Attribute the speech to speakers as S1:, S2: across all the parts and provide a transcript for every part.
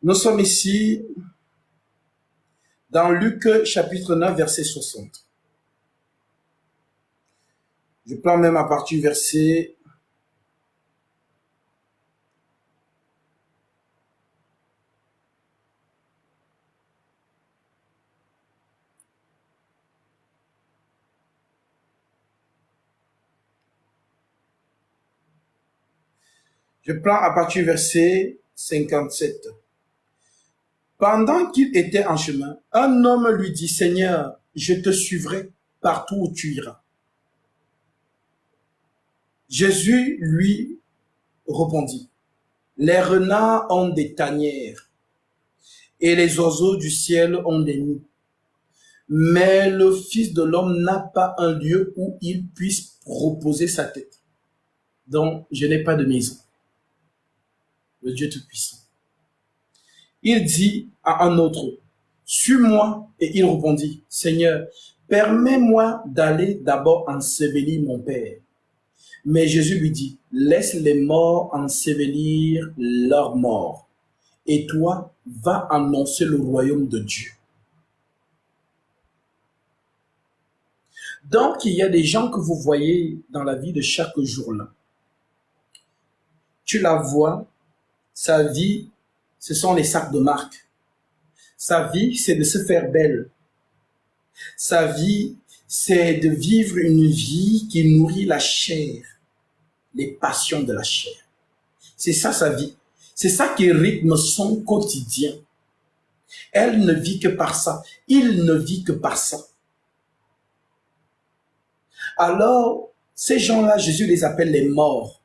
S1: Nous sommes ici dans Luc chapitre 9, verset 60. Je prends même à partir du verset Je prends à partir du verset 57. Pendant qu'il était en chemin, un homme lui dit, Seigneur, je te suivrai partout où tu iras. Jésus lui répondit, les renards ont des tanières et les oiseaux du ciel ont des nids. Mais le Fils de l'homme n'a pas un lieu où il puisse reposer sa tête. Donc, je n'ai pas de maison. Le Dieu Tout-Puissant. Il dit à un autre, suis-moi. Et il répondit, Seigneur, permets-moi d'aller d'abord ensevelir mon Père. Mais Jésus lui dit, laisse les morts ensevelir leurs morts. Et toi, va annoncer le royaume de Dieu. Donc, il y a des gens que vous voyez dans la vie de chaque jour là. Tu la vois, sa vie, ce sont les sacs de marque. Sa vie, c'est de se faire belle. Sa vie, c'est de vivre une vie qui nourrit la chair, les passions de la chair. C'est ça sa vie. C'est ça qui rythme son quotidien. Elle ne vit que par ça. Il ne vit que par ça. Alors, ces gens-là, Jésus les appelle les morts.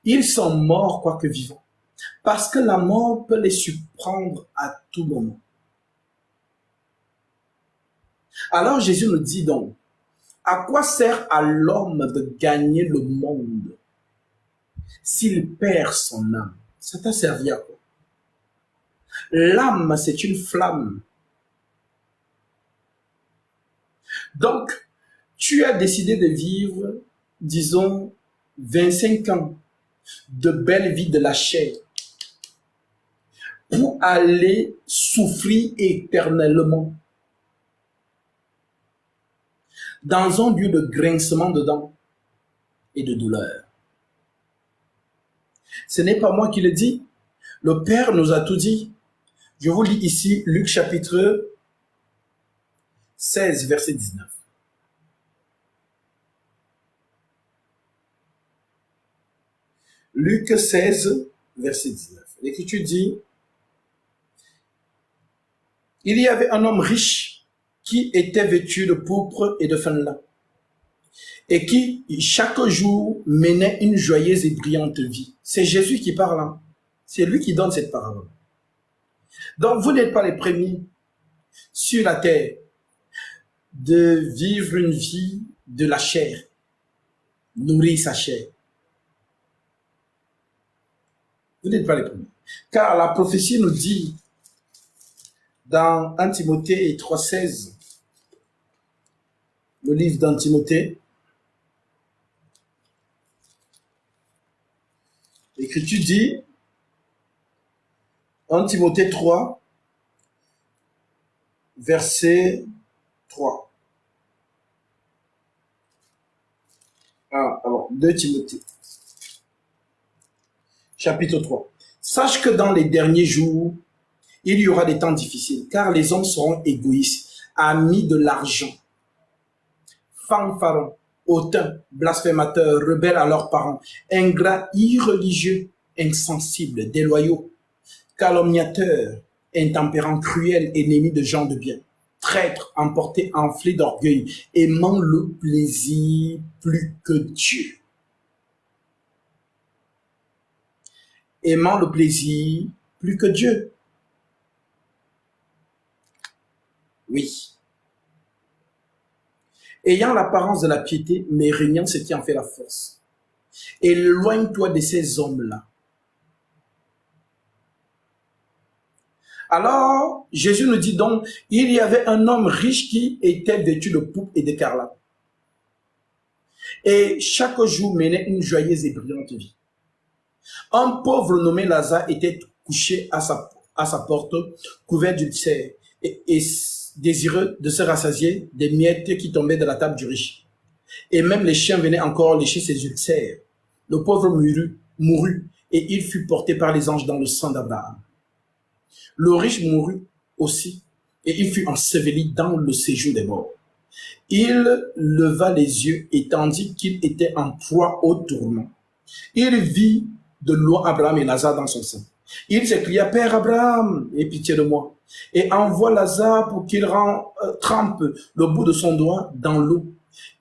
S1: Ils sont morts quoique vivants. Parce que la mort peut les surprendre à tout moment. Alors Jésus nous dit donc, à quoi sert à l'homme de gagner le monde s'il perd son âme? Ça t'a servi à quoi? L'âme, c'est une flamme. Donc, tu as décidé de vivre, disons, 25 ans de belle vie de la chair pour aller souffrir éternellement dans un lieu de grincement de dents et de douleur. Ce n'est pas moi qui le dis. Le Père nous a tout dit. Je vous lis ici Luc chapitre 16, verset 19. Luc 16, verset 19. L'Écriture dit, il y avait un homme riche qui était vêtu de pourpre et de fin lin, et qui, chaque jour, menait une joyeuse et brillante vie. C'est Jésus qui parle. Hein? C'est lui qui donne cette parole. Donc, vous n'êtes pas les premiers sur la terre de vivre une vie de la chair, nourrir sa chair. Vous n'êtes pas les premiers. Car la prophétie nous dit dans 1 Timothée 3,16, le livre d'An Timothée, l'Écriture dit, 1 Timothée 3, verset 3. Alors, 2 Timothée, chapitre 3. Sache que dans les derniers jours, il y aura des temps difficiles, car les hommes seront égoïstes, amis de l'argent, fanfarons, hautains, blasphémateurs, rebelles à leurs parents, ingrats, irreligieux, insensibles, déloyaux, calomniateurs, intempérants, cruels, ennemis de gens de bien, traîtres, emportés, enflés d'orgueil, aimant le plaisir plus que Dieu. Aimant le plaisir plus que Dieu. Oui. Ayant l'apparence de la piété, mais régnant ce qui en fait la force. Éloigne-toi de ces hommes-là. Alors, Jésus nous dit donc, il y avait un homme riche qui était vêtu de pourpre et d'écarlate. Et chaque jour menait une joyeuse et brillante vie. Un pauvre nommé Lazare était couché à sa porte, couvert d'ulcères, et désireux de se rassasier des miettes qui tombaient de la table du riche. Et même les chiens venaient encore lécher ses ulcères. Le pauvre mourut, et il fut porté par les anges dans le sang d'Abraham. Le riche mourut aussi, et il fut enseveli dans le séjour des morts. Il leva les yeux, et tandis qu'il était en proie au tourment, il vit de loin Abraham et Lazare dans son sein. Il s'écria, Père Abraham, aie pitié de moi, et envoie Lazare pour qu'il trempe le bout de son doigt dans l'eau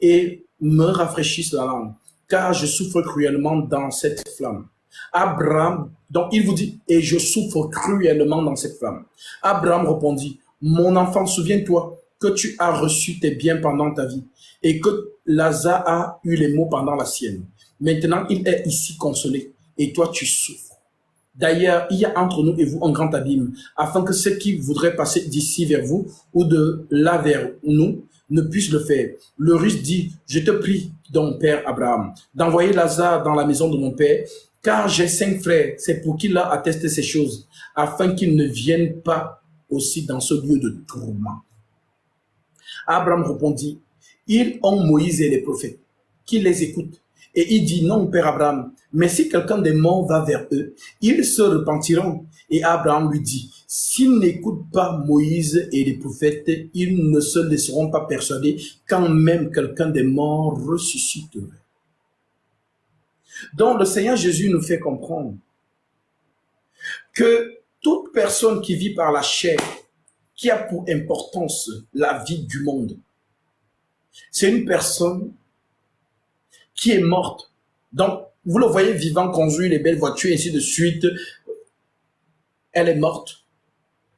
S1: et me rafraîchisse la langue, car je souffre cruellement dans cette flamme. Abraham, donc il vous dit, et je souffre cruellement dans cette flamme. Abraham répondit, mon enfant, souviens-toi que tu as reçu tes biens pendant ta vie, et que Lazare a eu les maux pendant la sienne. Maintenant, il est ici consolé, et toi tu souffres. D'ailleurs, il y a entre nous et vous un grand abîme, afin que ceux qui voudraient passer d'ici vers vous ou de là vers nous ne puissent le faire. Le riche dit, je te prie, donc père Abraham, d'envoyer Lazare dans la maison de mon père, car j'ai 5 frères, c'est pour qu'il leur atteste ces choses, afin qu'ils ne viennent pas aussi dans ce lieu de tourment. Abraham répondit, ils ont Moïse et les prophètes, qui les écoutent. Et il dit, non, père Abraham, mais si quelqu'un des morts va vers eux, ils se repentiront. Et Abraham lui dit, s'ils n'écoutent pas Moïse et les prophètes, ils ne se laisseront pas persuader quand même quelqu'un des morts ressusciterait. Donc le Seigneur Jésus nous fait comprendre que toute personne qui vit par la chair, qui a pour importance la vie du monde, c'est une personne qui est morte. Donc, vous le voyez vivant, conduire les belles voitures, et ainsi de suite. Elle est morte,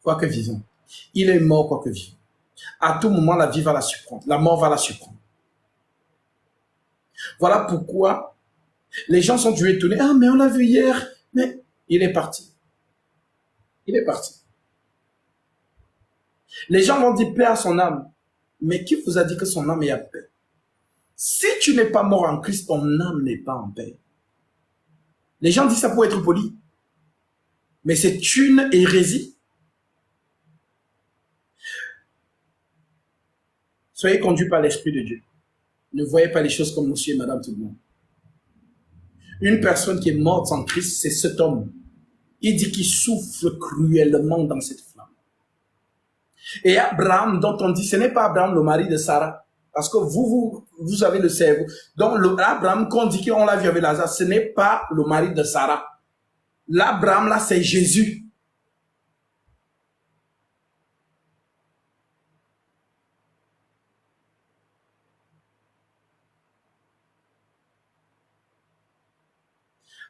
S1: quoique vivant. Il est mort, quoique vivant. À tout moment, la vie va la surprendre. La mort va la surprendre. Voilà pourquoi les gens sont toujours étonnés. Ah, mais on l'a vu hier. Mais il est parti. Il est parti. Les gens vont dire paix à son âme. Mais qui vous a dit que son âme est à paix? Si tu n'es pas mort en Christ, ton âme n'est pas en paix. Les gens disent ça pour être poli. Mais c'est une hérésie. Soyez conduits par l'Esprit de Dieu. Ne voyez pas les choses comme monsieur et madame tout le monde. Une personne qui est morte en Christ, c'est cet homme. Il dit qu'il souffre cruellement dans cette flamme. Et Abraham, dont on dit, ce n'est pas Abraham le mari de Sarah. Parce que vous avez le cerveau. Donc, l'Abraham qu'on dit qu'on l'a vu avec Lazare, ce n'est pas le mari de Sarah. L'Abraham, là, c'est Jésus.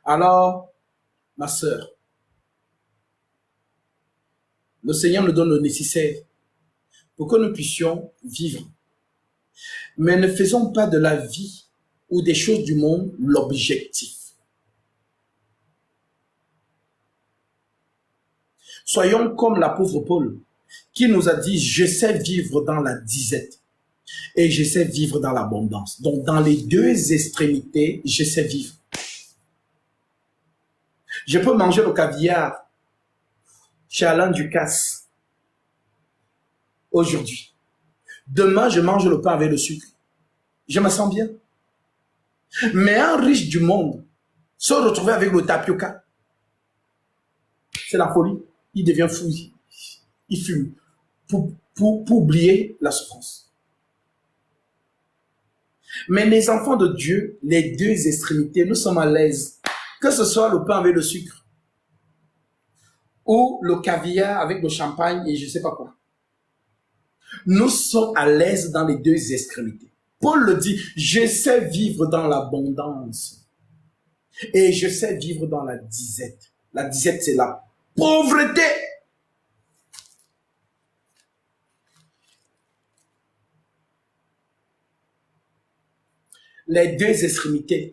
S1: Alors, ma sœur, le Seigneur nous donne le nécessaire pour que nous puissions vivre. Mais ne faisons pas de la vie ou des choses du monde l'objectif. Soyons comme l'apôtre Paul, qui nous a dit, je sais vivre dans la disette et je sais vivre dans l'abondance. Donc, dans les deux extrémités, je sais vivre. Je peux manger le caviar chez Alain Ducasse aujourd'hui. Demain, je mange le pain avec le sucre. Je me sens bien. Mais un riche du monde se retrouver avec le tapioca, c'est la folie. Il devient fou. Il fume pour oublier la souffrance. Mais les enfants de Dieu, les deux extrémités, nous sommes à l'aise. Que ce soit le pain avec le sucre ou le caviar avec le champagne et je ne sais pas quoi. Nous sommes à l'aise dans les deux extrémités. Paul le dit, je sais vivre dans l'abondance et je sais vivre dans la disette. La disette, c'est la pauvreté. Les deux extrémités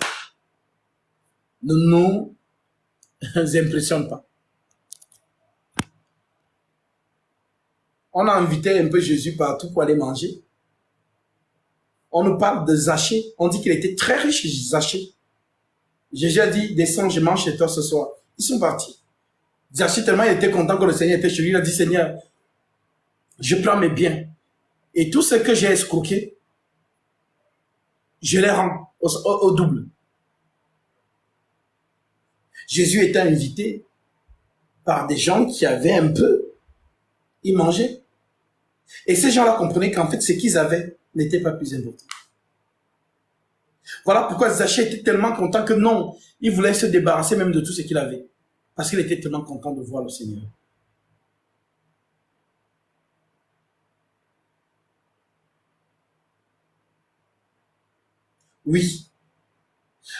S1: ne nous impressionnent pas. On a invité un peu Jésus partout pour aller manger. On nous parle de Zachée. On dit qu'il était très riche, Zachée. Jésus a dit, descends, je mange chez toi ce soir. Ils sont partis. Zaché, tellement il était content que le Seigneur était chez lui, il a dit, Seigneur, je prends mes biens. Et tout ce que j'ai escroqué, je les rends au double. Jésus était invité par des gens qui avaient un peu, ils mangeaient. Et ces gens-là comprenaient qu'en fait, ce qu'ils avaient n'était pas plus important. Voilà pourquoi Zaché était tellement content que non, il voulait se débarrasser même de tout ce qu'il avait. Parce qu'il était tellement content de voir le Seigneur. Oui.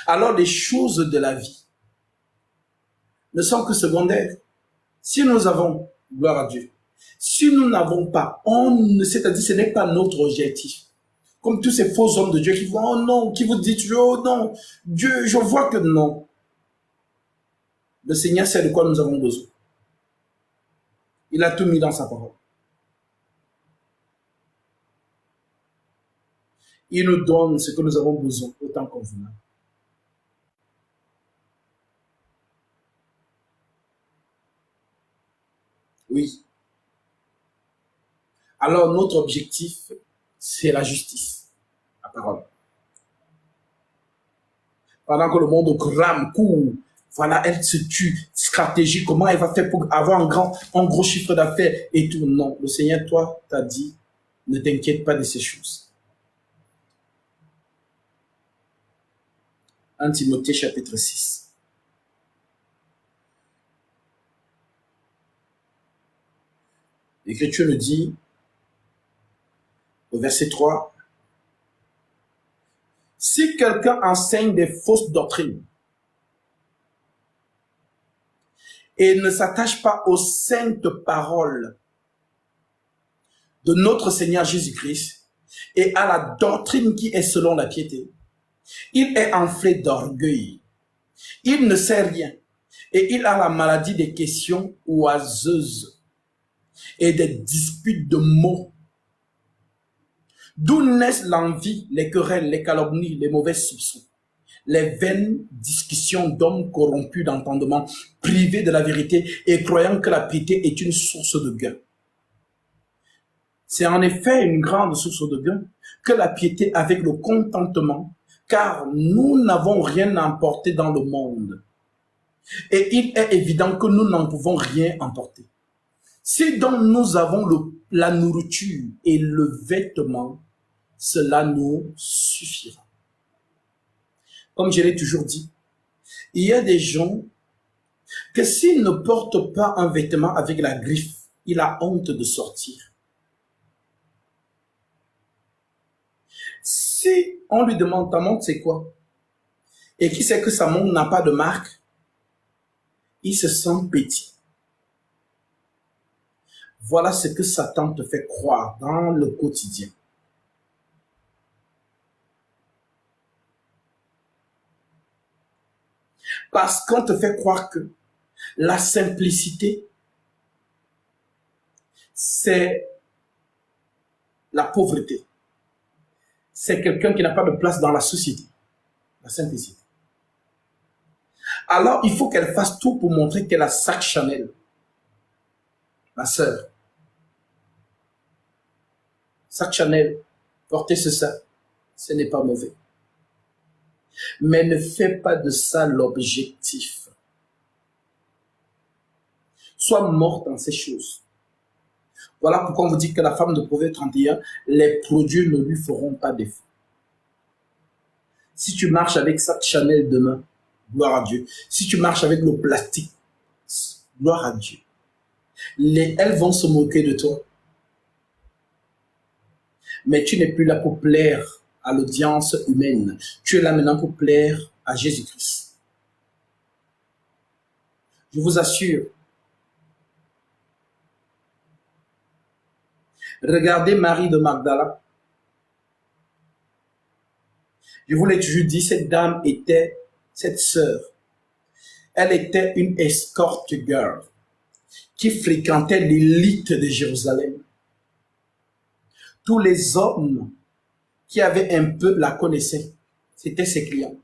S1: Alors les choses de la vie ne sont que secondaires. Si nous avons, gloire à Dieu, si nous n'avons pas, c'est-à-dire ce n'est pas notre objectif. Comme tous ces faux hommes de Dieu qui vont, oh non, qui vous disent, oh non, Dieu, je vois que non. Le Seigneur sait de quoi nous avons besoin. Il a tout mis dans sa parole. Il nous donne ce que nous avons besoin, autant convenable. Oui. Alors, notre objectif, c'est la justice, la parole. Pendant que le monde crame, court, voilà, elle se tue, stratégie, comment elle va faire pour avoir un gros chiffre d'affaires et tout. Non, le Seigneur, toi, t'a dit, ne t'inquiète pas de ces choses. 1 Timothée chapitre 6. L'Écriture nous dit, au verset 3, si quelqu'un enseigne des fausses doctrines et ne s'attache pas aux saintes paroles de notre Seigneur Jésus-Christ et à la doctrine qui est selon la piété, il est enflé d'orgueil. Il ne sait rien et il a la maladie des questions oiseuses et des disputes de mots. D'où naissent l'envie, les querelles, les calomnies, les mauvais soupçons, les vaines discussions d'hommes corrompus d'entendement, privés de la vérité et croyant que la piété est une source de gain. C'est en effet une grande source de gain que la piété avec le contentement, car nous n'avons rien à emporter dans le monde. Et il est évident que nous n'en pouvons rien emporter. Si donc nous avons la nourriture et le vêtement, cela nous suffira. Comme je l'ai toujours dit, il y a des gens que s'ils ne portent pas un vêtement avec la griffe, il a honte de sortir. Si on lui demande ta montre c'est quoi, et qu'il sait que sa montre n'a pas de marque, il se sent petit. Voilà ce que Satan te fait croire dans le quotidien. Parce qu'on te fait croire que la simplicité, c'est la pauvreté. C'est quelqu'un qui n'a pas de place dans la société. La simplicité. Alors, il faut qu'elle fasse tout pour montrer qu'elle a sac Chanel. Ma sœur. Sac Chanel, porter ce sac, ce n'est pas mauvais. Mais ne fais pas de ça l'objectif. Sois morte dans ces choses. Voilà pourquoi on vous dit que la femme de Proverbe 31, les produits ne lui feront pas défaut. Si tu marches avec sac Chanel demain, gloire à Dieu. Si tu marches avec le plastique, gloire à Dieu. Elles vont se moquer de toi. Mais tu n'es plus là pour plaire à l'audience humaine. Tu es là maintenant pour plaire à Jésus-Christ. Je vous assure, regardez Marie de Magdala. Je vous l'ai toujours dit, cette dame était, cette sœur, elle était une escort girl qui fréquentait l'élite de Jérusalem. Tous les hommes qui avaient un peu la connaissaient. C'était ses clients.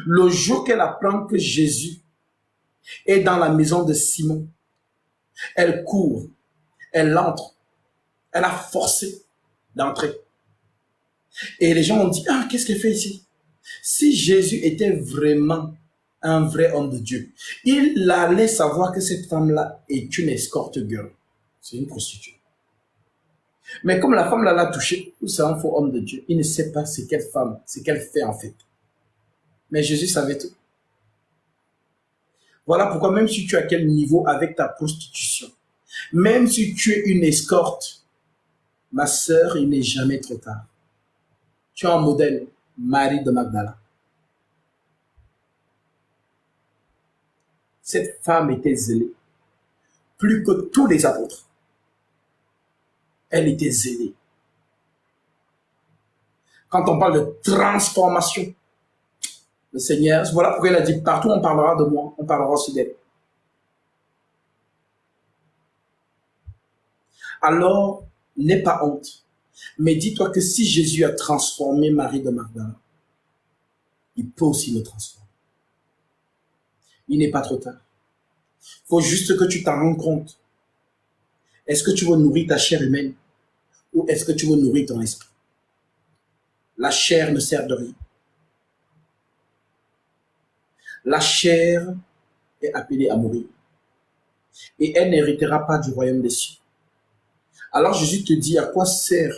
S1: Le jour qu'elle apprend que Jésus est dans la maison de Simon. Elle court, elle entre, elle a forcé d'entrer. Et les gens ont dit, ah, qu'est-ce qu'elle fait ici? Si Jésus était vraiment un vrai homme de Dieu, il allait savoir que cette femme-là est une escorte girl. C'est une prostituée. Mais comme la femme là l'a touché, c'est un faux homme de Dieu. Il ne sait pas ce qu'elle femme, ce qu'elle fait en fait. Mais Jésus savait tout. Voilà pourquoi même si tu es à quel niveau avec ta prostitution, même si tu es une escorte, ma sœur, il n'est jamais trop tard. Tu es un modèle, Marie de Magdala. Cette femme était zélée, plus que tous les apôtres. Elle était zélée. Quand on parle de transformation, le Seigneur, voilà pourquoi il a dit, partout on parlera de moi, on parlera aussi d'elle. Alors, n'aie pas honte. Mais dis-toi que si Jésus a transformé Marie de Magdala, il peut aussi me transformer. Il n'est pas trop tard. Il faut juste que tu t'en rendes compte. Est-ce que tu veux nourrir ta chair humaine ou est-ce que tu veux nourrir ton esprit? La chair ne sert de rien. La chair est appelée à mourir et elle n'héritera pas du royaume des cieux. Alors Jésus te dit, à quoi sert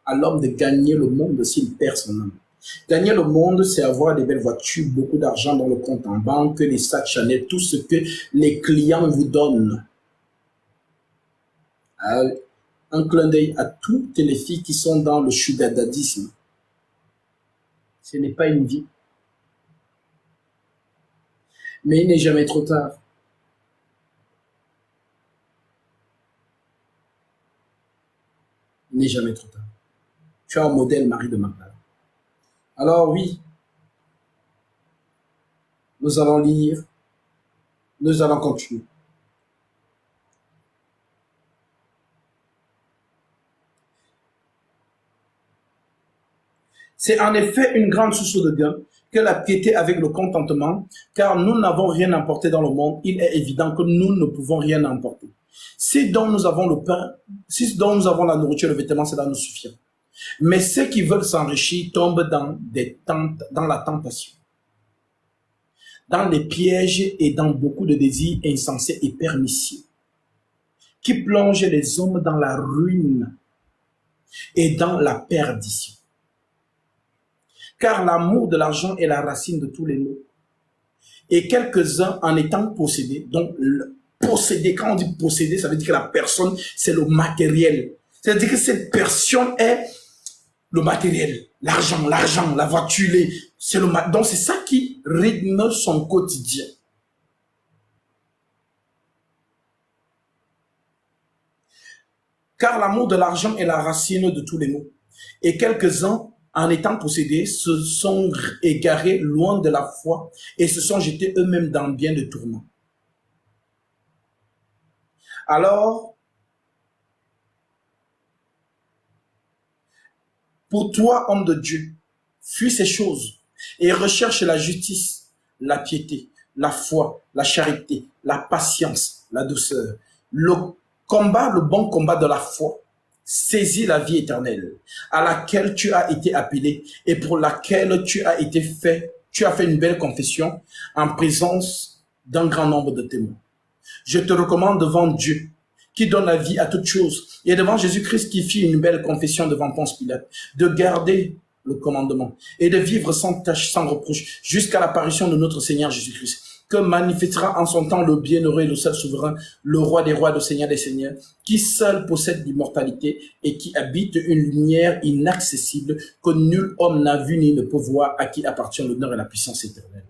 S1: à l'homme de gagner le monde s'il perd son âme? Gagner le monde, c'est avoir des belles voitures, beaucoup d'argent dans le compte en banque, les sacs Chanel, tout ce que les clients vous donnent. Un clin d'œil à toutes les filles qui sont dans le sugar-dadisme. Ce n'est pas une vie. Mais il n'est jamais trop tard. Il n'est jamais trop tard. Tu as un modèle, Marie de Magdala. Alors oui, nous allons lire, nous allons continuer. C'est en effet une grande source de gain que la piété avec le contentement, car nous n'avons rien emporté dans le monde, il est évident que nous ne pouvons rien emporter. Si dont nous avons le pain, si dont nous avons la nourriture, le vêtement, cela nous suffit. Mais ceux qui veulent s'enrichir tombent dans la tentation, dans les pièges et dans beaucoup de désirs insensés et pernicieux, qui plongent les hommes dans la ruine et dans la perdition. Car l'amour de l'argent est la racine de tous les maux. Et quelques-uns en étant possédés, donc posséder, quand on dit posséder, ça veut dire que la personne, c'est le matériel. C'est-à-dire que cette personne est le matériel, l'argent, la voiture, donc c'est ça qui rythme son quotidien. Car l'amour de l'argent est la racine de tous les maux. Et quelques-uns, en étant possédés, se sont égarés loin de la foi et se sont jetés eux-mêmes dans bien de tourments. Alors, pour toi, homme de Dieu, fuis ces choses et recherche la justice, la piété, la foi, la charité, la patience, la douceur, le bon combat de la foi. Saisis la vie éternelle à laquelle tu as été appelé et pour laquelle tu as fait une belle confession en présence d'un grand nombre de témoins. Je te recommande devant Dieu qui donne la vie à toutes choses et devant Jésus-Christ qui fit une belle confession devant Ponce Pilate de garder le commandement et de vivre sans tache, sans reproche jusqu'à l'apparition de notre Seigneur Jésus-Christ, que manifestera en son temps le bienheureux, le seul souverain, le roi des rois, le Seigneur des seigneurs, qui seul possède l'immortalité et qui habite une lumière inaccessible que nul homme n'a vu ni ne peut voir, à qui appartient l'honneur et la puissance éternelle.